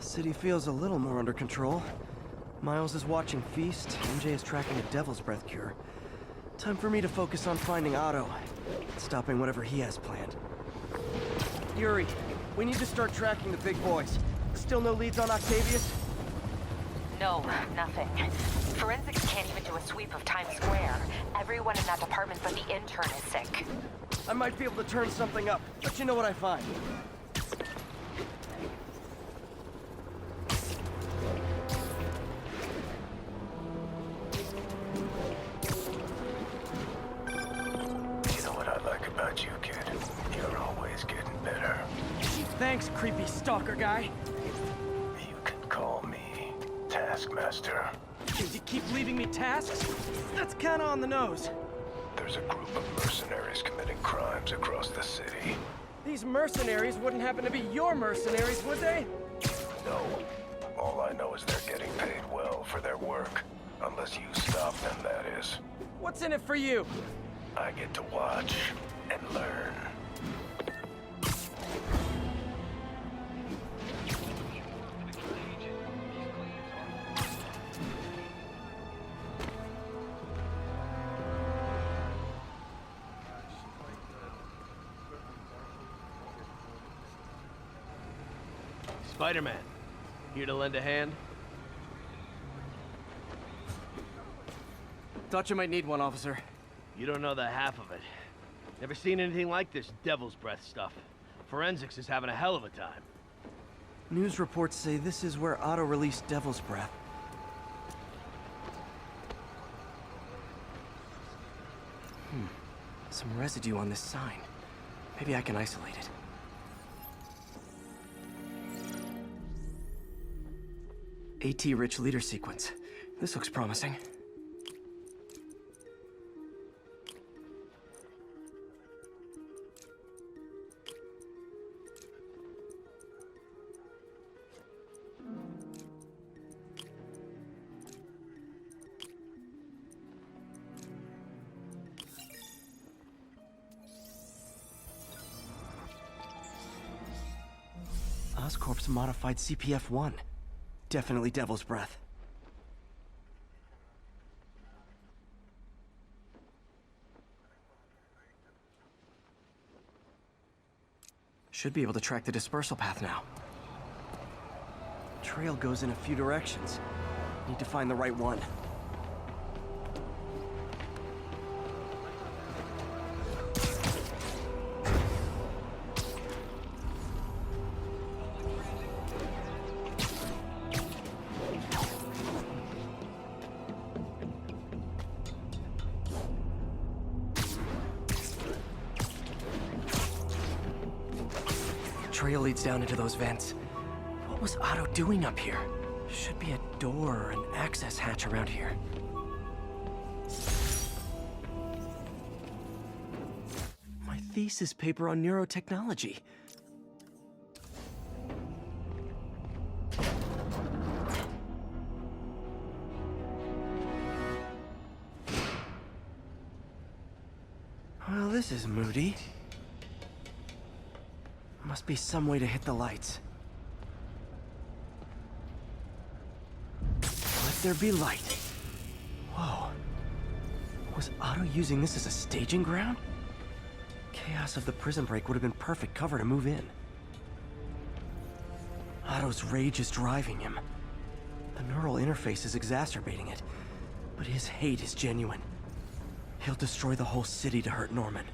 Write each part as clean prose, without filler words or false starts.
City feels a little more under control. Miles is watching Feast, MJ is tracking a Devil's Breath cure. Time for me to focus on finding Otto, stopping whatever he has planned. Yuri, we need to start tracking the big boys. Still no leads on Octavius? No, nothing. Forensics can't even do a sweep of Times Square. Everyone in that department but the intern is sick. I might be able to turn something up. Let you know what I find. Thanks, creepy stalker guy. You can call me Taskmaster. You keep leaving me tasks? That's kinda on the nose. There's a group of mercenaries committing crimes across the city. These mercenaries wouldn't happen to be your mercenaries, would they? No. All I know is they're getting paid well for their work. Unless you stop them, that is. What's in it for you? I get to watch and learn. Spider-Man, here to lend a hand? Thought you might need one, officer. You don't know the half of it. Never seen anything like this Devil's Breath stuff. Forensics is having a hell of a time. News reports say this is where Otto released Devil's Breath. Some residue on this sign. Maybe I can isolate it. AT-rich leader sequence. This looks promising. Oscorp's modified CPF-1. Definitely Devil's Breath. Should be able to track the dispersal path now. Trail goes in a few directions. Need to find the right one. Trail leads down into those vents. What was Otto doing up here? Should be a door or an access hatch around here. My thesis paper on neurotechnology. Well, this is moody. Must be some way to hit the lights. Let there be light. Whoa. Was Otto using this as a staging ground? Chaos of the prison break would have been perfect cover to move in. Otto's rage is driving him. The neural interface is exacerbating it, but his hate is genuine. He'll destroy the whole city to hurt Norman.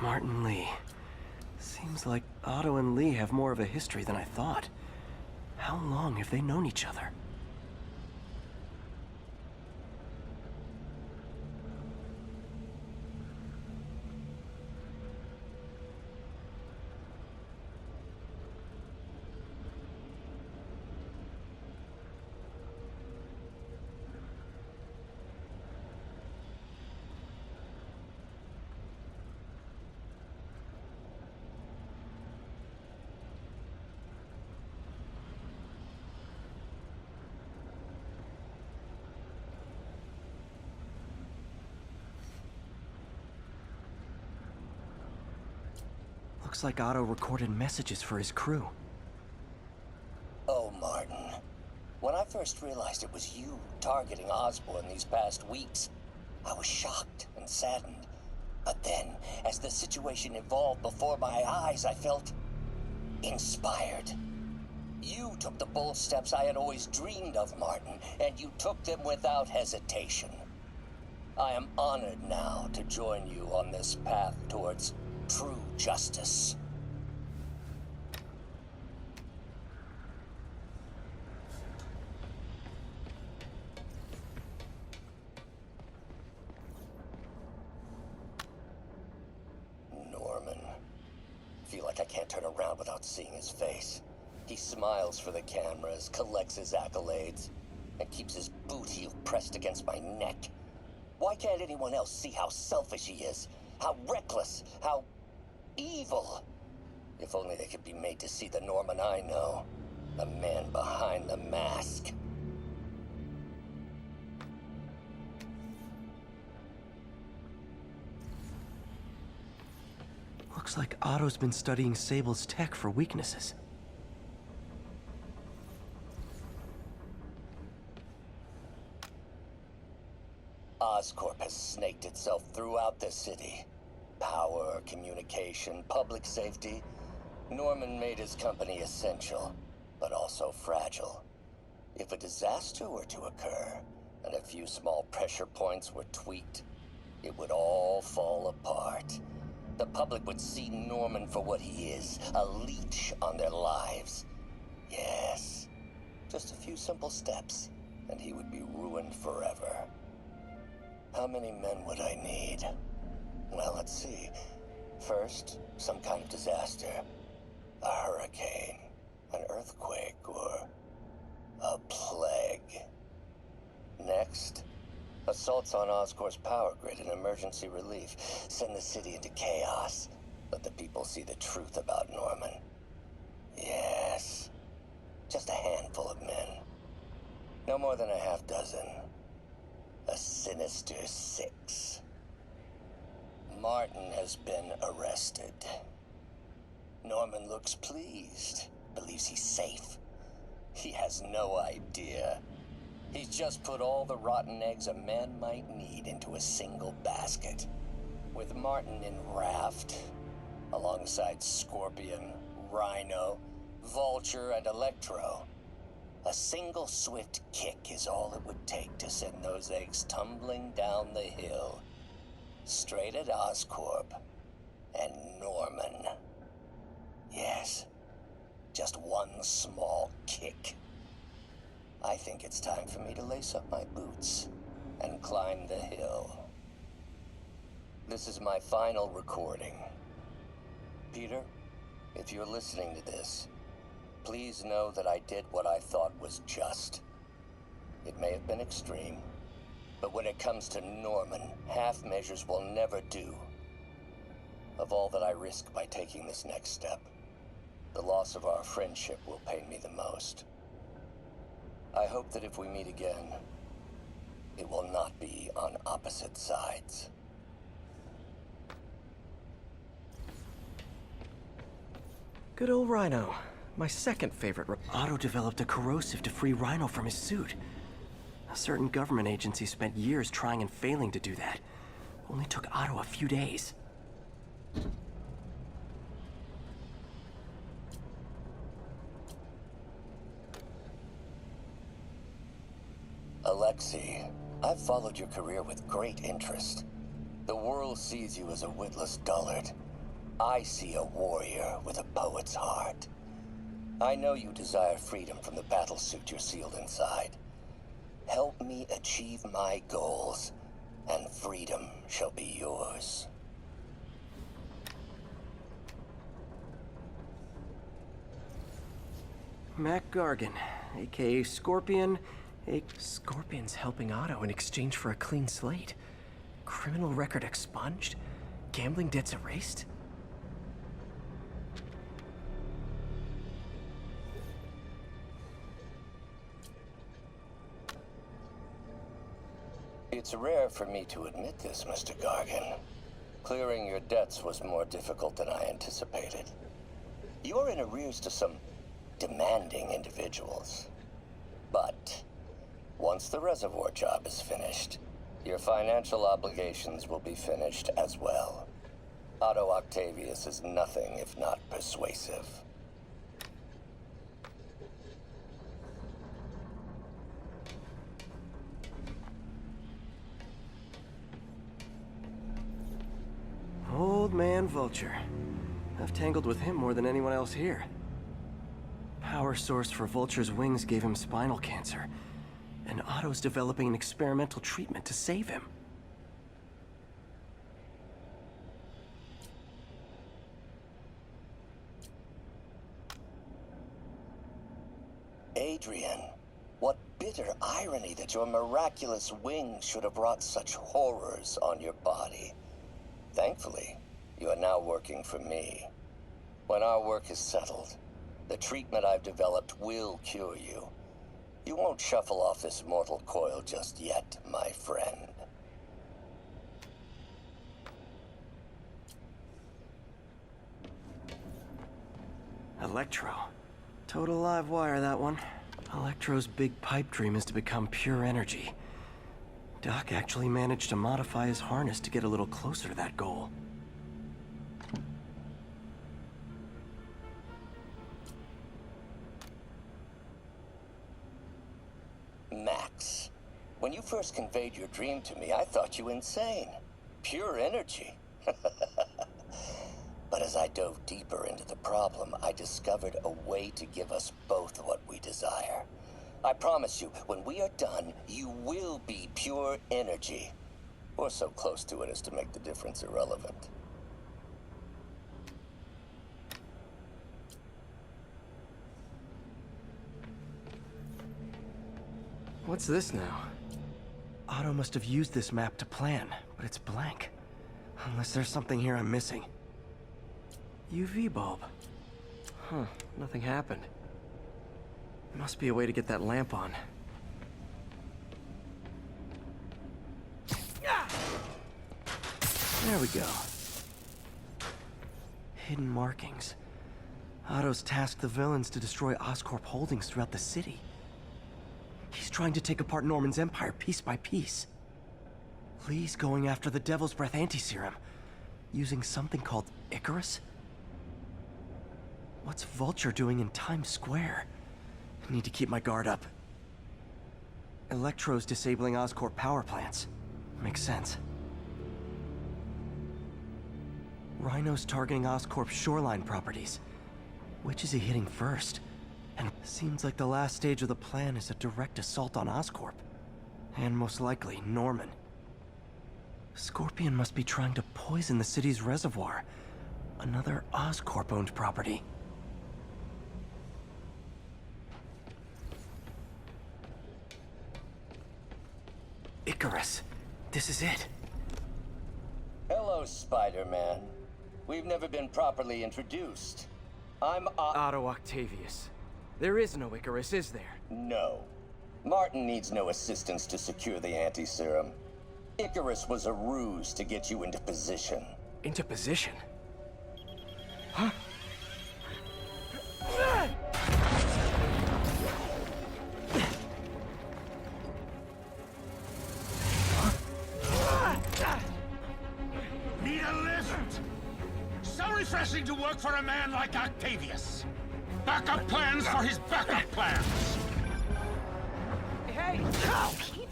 Martin Lee. Seems like Otto and Lee have more of a history than I thought. How long have they known each other? Looks like Otto recorded messages for his crew. Oh, Martin. When I first realized it was you targeting Osborn these past weeks, I was shocked and saddened. But then, as the situation evolved before my eyes, I felt inspired. You took the bold steps I had always dreamed of, Martin, and you took them without hesitation. I am honored now to join you on this path towards true justice. Norman. Feel like I can't turn around without seeing his face. He smiles for the cameras, collects his accolades, and keeps his boot heel pressed against my neck. Why can't anyone else see how selfish he is? How reckless? How evil? If only they could be made to see the Norman I know. The man behind the mask. Looks like Otto's been studying Sable's tech for weaknesses. Oscorp has snaked itself throughout the city. Power, communication, public safety. Norman made his company essential, but also fragile. If a disaster were to occur, and a few small pressure points were tweaked, it would all fall apart. The public would see Norman for what he is, a leech on their lives. Yes, just a few simple steps, and he would be ruined forever. How many men would I need? Well, let's see. First, some kind of disaster. A hurricane, an earthquake, or a plague. Next, assaults on Oscorp's power grid and emergency relief. Send the city into chaos. Let the people see the truth about Norman. Yes, just a handful of men. No more than a half dozen. A sinister 6. Martin has been arrested. Norman looks pleased, believes he's safe. He has no idea. He's just put all the rotten eggs a man might need into a single basket. With Martin in raft, alongside Scorpion, Rhino, Vulture, and Electro, a single swift kick is all it would take to send those eggs tumbling down the hill. Straight at Oscorp and Norman. Yes, just one small kick. I think it's time for me to lace up my boots and climb the hill. This is my final recording. Peter, if you're listening to this, please know that I did what I thought was just. It may have been extreme, but when it comes to Norman, half measures will never do. Of all that I risk by taking this next step, the loss of our friendship will pain me the most. I hope that if we meet again, it will not be on opposite sides. Good old Rhino. My second favorite. Otto developed a corrosive to free Rhino from his suit. A certain government agency spent years trying and failing to do that. Only took Otto a few days. Alexei, I've followed your career with great interest. The world sees you as a witless dullard. I see a warrior with a poet's heart. I know you desire freedom from the battlesuit you're sealed inside. Help me achieve my goals, and freedom shall be yours. Mac Gargan, aka Scorpion. Scorpion's helping Otto in exchange for a clean slate. Criminal record expunged? Gambling debts erased? It's rare for me to admit this, Mr. Gargan. Clearing your debts was more difficult than I anticipated. You're in arrears to some demanding individuals. But once the reservoir job is finished, your financial obligations will be finished as well. Otto Octavius is nothing if not persuasive. Old man Vulture. I've tangled with him more than anyone else here. Power source for Vulture's wings gave him spinal cancer, and Otto's developing an experimental treatment to save him. Adrian, what bitter irony that your miraculous wings should have wrought such horrors on your body. Thankfully, you are now working for me. When our work is settled, the treatment I've developed will cure you. You won't shuffle off this mortal coil just yet, my friend. Electro. Total live wire, that one. Electro's big pipe dream is to become pure energy. Doc actually managed to modify his harness to get a little closer to that goal. Max, when you first conveyed your dream to me, I thought you insane. Pure energy. But as I dove deeper into the problem, I discovered a way to give us both what we desire. I promise you, when we are done, you will be pure energy. Or so close to it as to make the difference irrelevant. What's this now? Otto must have used this map to plan, but it's blank. Unless there's something here I'm missing. UV bulb. Huh, nothing happened. Must be a way to get that lamp on. There we go. Hidden markings. Otto's tasked the villains to destroy Oscorp holdings throughout the city. He's trying to take apart Norman's empire piece by piece. Lee's going after the Devil's Breath anti-serum, using something called Icarus? What's Vulture doing in Times Square? I need to keep my guard up. Electro's disabling Oscorp power plants. Makes sense. Rhino's targeting Oscorp's shoreline properties. Which is he hitting first? And seems like the last stage of the plan is a direct assault on Oscorp. And most likely, Norman. Scorpion must be trying to poison the city's reservoir. Another Oscorp-owned property. Icarus. This is it. Hello, Spider-Man. We've never been properly introduced. I'm Otto Octavius. There is no Icarus, is there? No. Martin needs no assistance to secure the anti-serum. Icarus was a ruse to get you into position. Into position? Huh? Need a lift? So refreshing to work for a man like Octavius. Backup plans for his backup plans. Hey! Pete?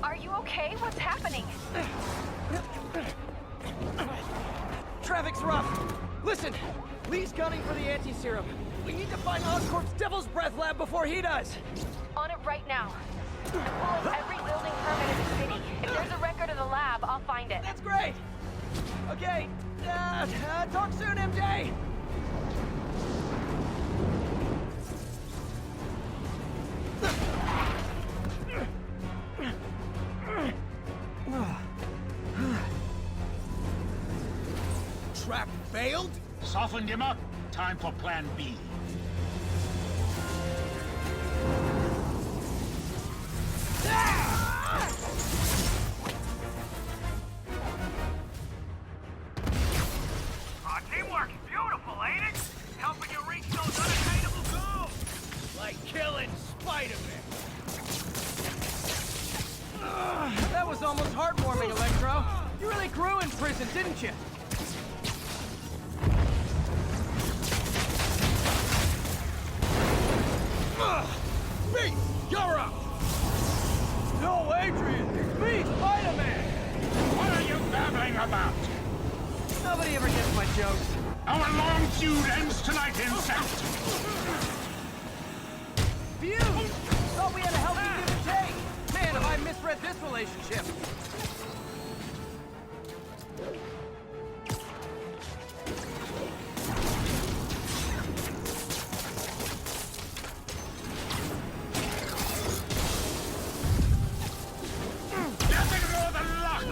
Are you okay? What's happening? Traffic's rough. Listen, Lee's gunning for the anti-serum. We need to find Oscorp's Devil's Breath lab before he does. On it right now. I'm pulling every building permit in the city. If there's a record of the lab, I'll find it. That's great. Okay. Talk soon, MJ. Trap failed? Softened him up. Time for plan B. Teamwork is beautiful, ain't it? Helping you reach those unattainable goals. killing Spider-Man. That was almost heartwarming, Electro. You really grew in prison, didn't you? Me, you're up. No, Adrian, it's me, Spider-Man. What are you babbling about? Nobody ever gets my jokes. Our long feud ends tonight, insect! Phew! Thought we had a healthy give and take. Man, have I misread this relationship. Nothing more than luck!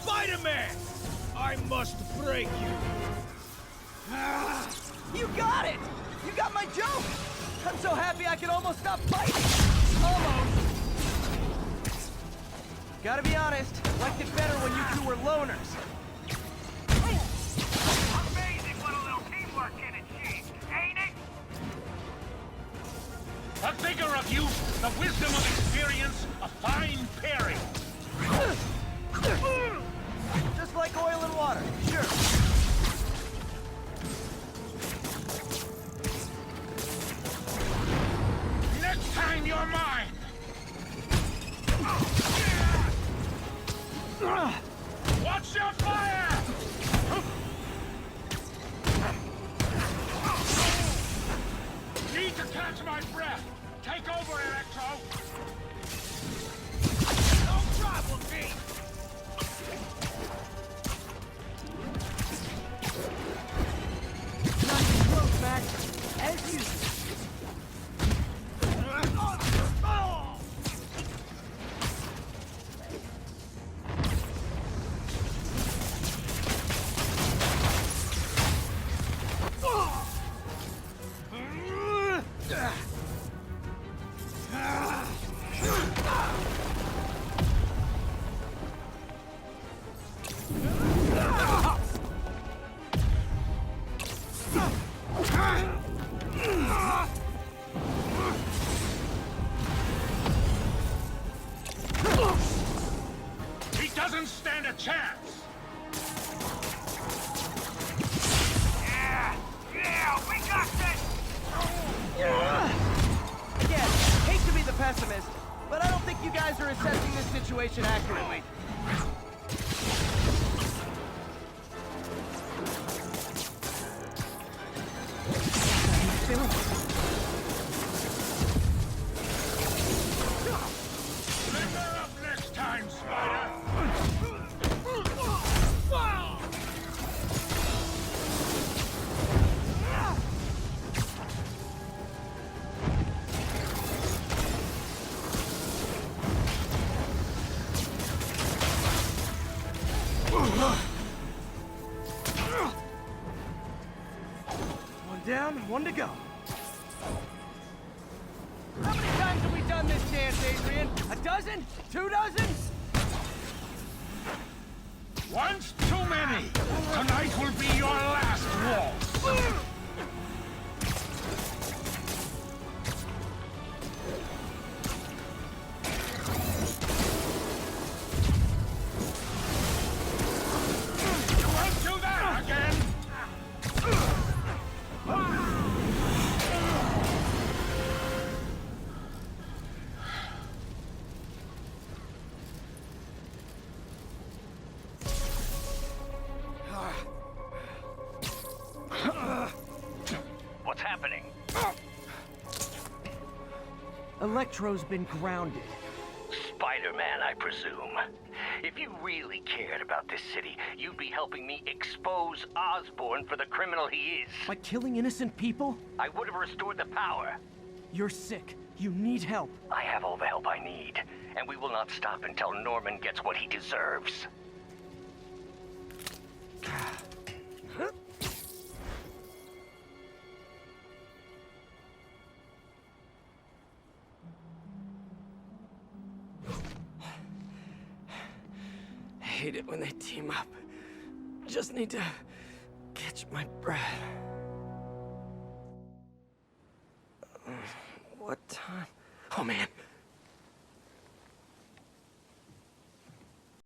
Spider-Man! I must break you. You got it! You got my joke! I'm so happy I can almost stop fighting! Almost! Gotta be honest, liked it better when you two were loners. Amazing what a little teamwork can achieve, ain't it? The vigor of youth, the wisdom of experience, a fine pairing. Just like oil and water, sure. Next time you're mine! Watch your fire! Need to catch my breath. Take over, Electro. No problem, V. Not even close, Max. As usual. He doesn't stand a chance. Yeah, we got this! Again, hate to be the pessimist, but I don't think you guys are assessing this situation accurately. Linger up next time, Spider. One down, one to go. How many times have we done this dance, Adrian? A dozen? 2 dozen? Once too many. Tonight will be your last waltz. You won't do that again. What's happening? Electro's been grounded. Spider-Man, I presume. If you really cared about this city, you'd be helping me expose Osborn for the criminal he is. By killing innocent people? I would have restored the power. You're sick. You need help. I have all the help I need, and we will not stop until Norman gets what he deserves. hate it when they team up. Just need to catch my breath. What time? Oh man,